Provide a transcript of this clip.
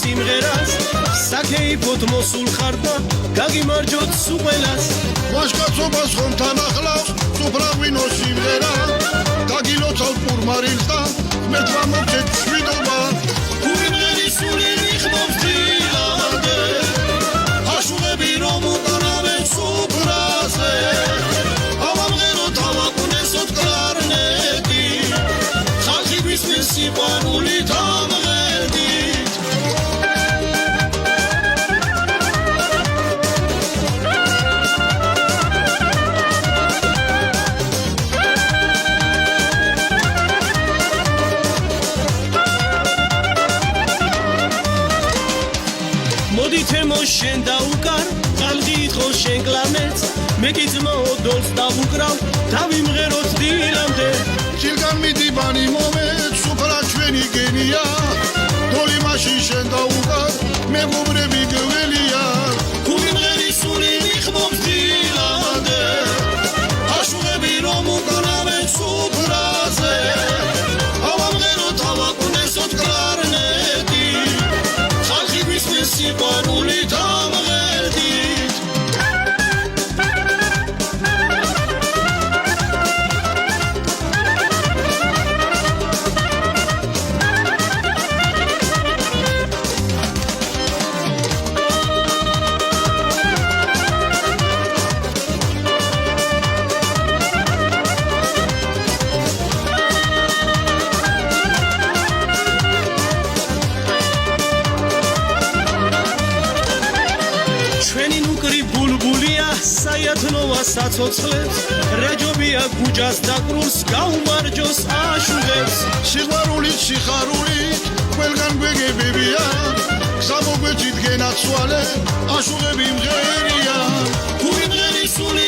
სიმღერას საკეიფოდ მოსულ ხარ და გაგიმარჯოთ სუყელას ვაჟკაცობას ხომთან ახლავს სუფრაგვინო სიმღერა გაგილოცავ პურმარილს და მე გვამოგცეთ შვიდობა გურიმღერი სული რიხმობს დილამდე აშუღები რომ უკანავე სუფრაზე ავამღეროთ ავაკუნესოთ კლარნეტი ხალხი გვისმის სიყვარულით ამღერდით მოდით ემო შენ დაუკარ ხალხი ითხოს შენ კლარნეტს მე კი ძმოდოლს დავუკრავ დავიმღეროთ დილამდე ჯილგან მიდიბანი მომეთ სუფრა ჩვენი გენია დოლი მაშინ შენ დაუკარ მეგობრები გველია გურიმღერი სული რიხმობს დილამდე აშუღები რომ უკანავე სუფრაზე ავამღეროთ ავაკუნესოთ კლარნეტი ხალხი გვისმის სიყვარულით ამღერდით ჩვენი ნუკრი ბულბულია საიათნოა საცოცხლებს რაჯობია გუჯას დაკრულს გაუმარჯოს აშუღებს სიყვარულით სიხარულით ყველგან გვეგებებია გზამოგვეცით გენაცვალე აშუღები მღერია გურიმღერი სული